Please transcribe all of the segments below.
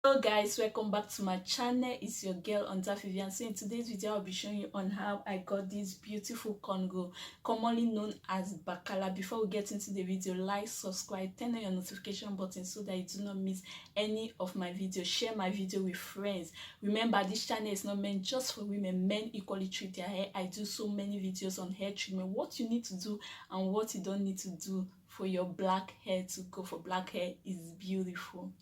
Hello guys, welcome back to my channel. It's your girl Hawnto. So in today's video I'll be showing you on how I got this beautiful cornrow, commonly known as bakala. Before we get into the video, like, subscribe, turn on your notification button so that you do not miss any of my videos. Share my video with friends. Remember, this channel is not meant just for women. Men equally treat their hair. I do so many videos on hair treatment, what you need to do and what you don't need to do for your black hair to go. For black hair is beautiful.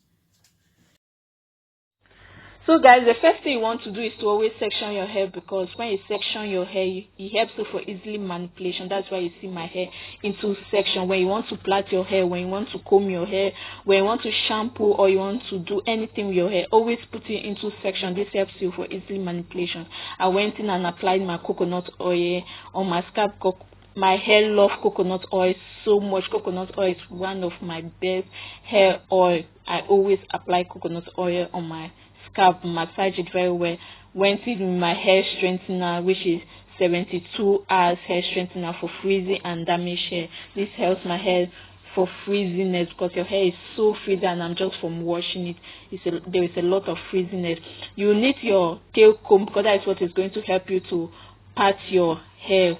So guys, the first thing you want to do is to always section your hair, because when you section your hair, it helps you for easily manipulation. That's why you see my hair into section. When you want to plait your hair, when you want to comb your hair, when you want to shampoo, or you want to do anything with your hair, always put it into section. This helps you for easily manipulation. I went in and applied my coconut oil on my scalp. My hair love coconut oil so much. Coconut oil is one of my best hair oil. I always apply coconut oil on my scalp, massage it very well. Went in with my hair strengthener, which is 72 hours hair strengthener for frizzy and damaged hair. This helps my hair for frizziness, because your hair is so frizzy, and I'm just from washing it. There is a lot of frizziness. You need your tail comb, because that is what is going to help you to part your hair.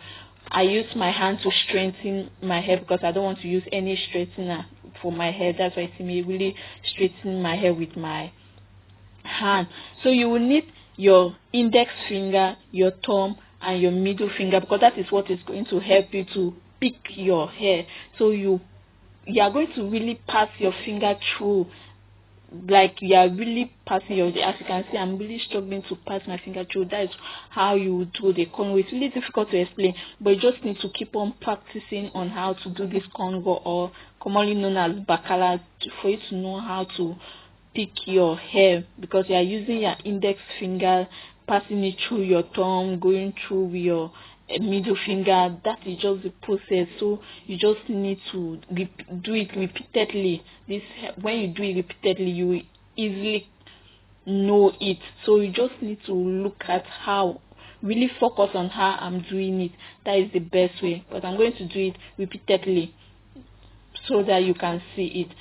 I use my hand to straighten my hair because I don't want to use any straightener for my hair. That's why you see me really straightening my hair with my hand. So you will need your index finger, your thumb, and your middle finger, because that is what is going to help you to pick your hair. So you are going to really pass your finger through, like you are really passing your, as you can see, I'm really struggling to pass my finger through. That is how you do the cornrow. It's really difficult to explain, but you just need to keep on practicing on how to do this cornrow, or commonly known as bakala, for you to know how to pick your hair, because you are using your index finger, passing it through your thumb, going through with your middle finger. That is just the process. So you just need to do it repeatedly. When you do it repeatedly, you will easily know it. So you just need to look at how, really focus on how I'm doing it. That is the best way, but I'm going to do it repeatedly so that you can see it.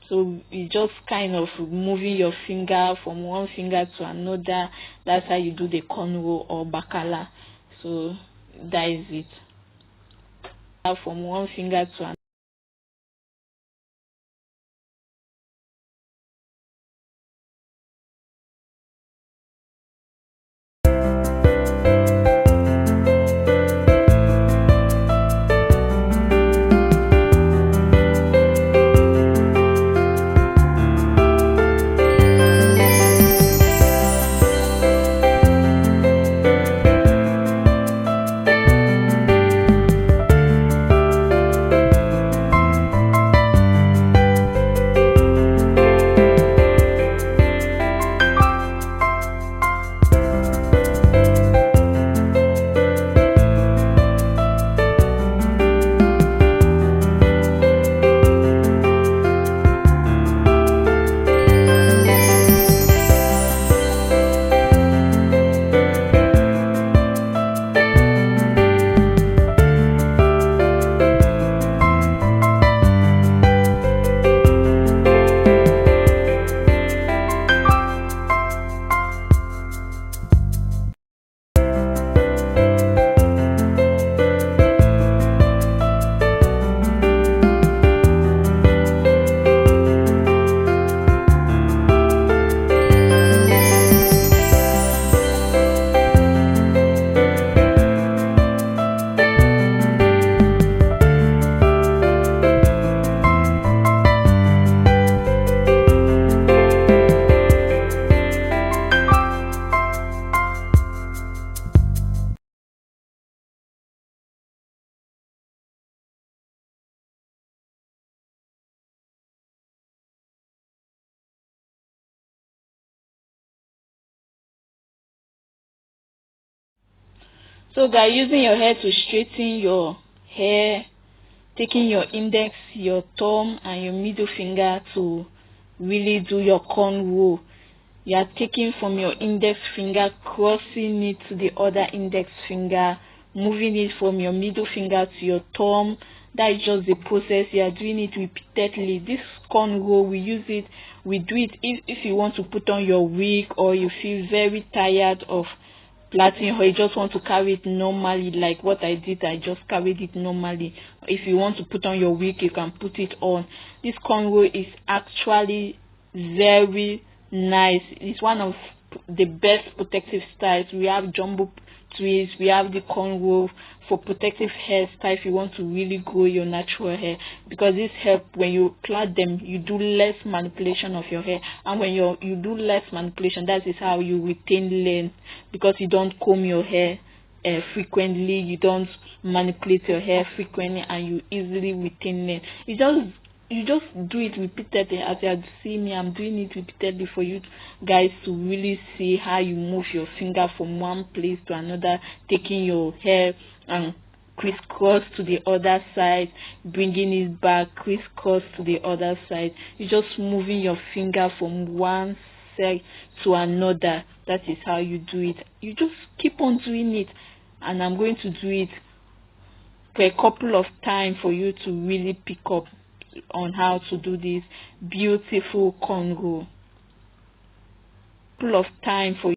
So you just kind of moving your finger from one finger to another. That's how you do the cornrow or bakala. So that is it. From one finger to another. So guys, using your hair to straighten your hair, taking your index, your thumb, and your middle finger to really do your cornrow. You are taking from your index finger, crossing it to the other index finger, moving it from your middle finger to your thumb, That is just the process. You are doing it repeatedly. This cornrow, we do it if you want to put on your wig, or you feel very tired of plaiting, or you just want to carry it normally, like what I did. I just carried it normally. If you want to put on your wig, you can put it on. This cornrow is actually very nice. It's one of the best protective styles. We have jumbo twists, we have the cornrow for protective hairstyle if you want to really grow your natural hair, because this help when you plait them, you do less manipulation of your hair, and when you do less manipulation, that is how you retain length, because you don't comb your hair frequently, you don't manipulate your hair frequently, and you easily retain length. You just do it repeatedly. As you see me, I'm doing it repeatedly for you guys to really see how you move your finger from one place to another, taking your hair and crisscross to the other side, bringing it back, crisscross to the other side. You're just moving your finger from one side to another. That is how you do it. You just keep on doing it, and I'm going to do it for a couple of times for you to really pick up on how to do this beautiful cornrow. Couple of time for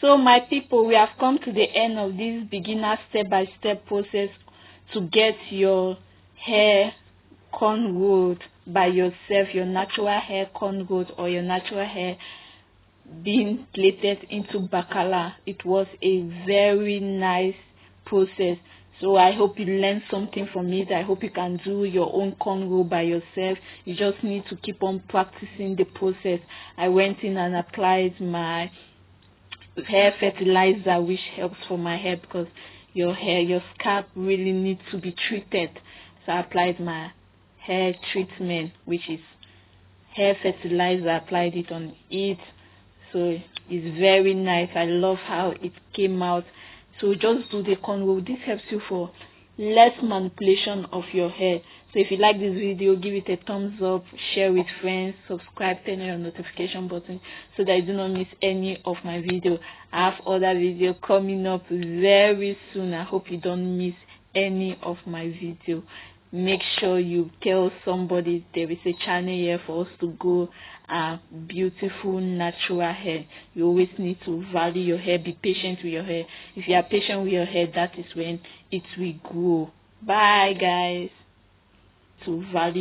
So my people, we have come to the end of this beginner step-by-step process to get your hair cornrowed by yourself, your natural hair cornrowed or your natural hair being plaited into bacala. It was a very nice process. So I hope you learned something from it. I hope you can do your own cornrow by yourself. You just need to keep on practicing the process. I went in and applied my hair fertilizer, which helps for my hair because your scalp really needs to be treated. So I applied my hair treatment, which is hair fertilizer. I applied it on it. So it's very nice. I love how it came out. So just do the cornrow. This helps you for less manipulation of your hair. So if you like this video, give it a thumbs up, share with friends, subscribe, turn on your notification button so that you do not miss any of my video. I have other videos coming up very soon. I hope you don't miss any of my video. Make sure you tell somebody there is a channel here for us to go beautiful natural hair. You always need to value your hair. Be patient with your hair. If you are patient with your hair, that is when it will grow. Bye guys. To value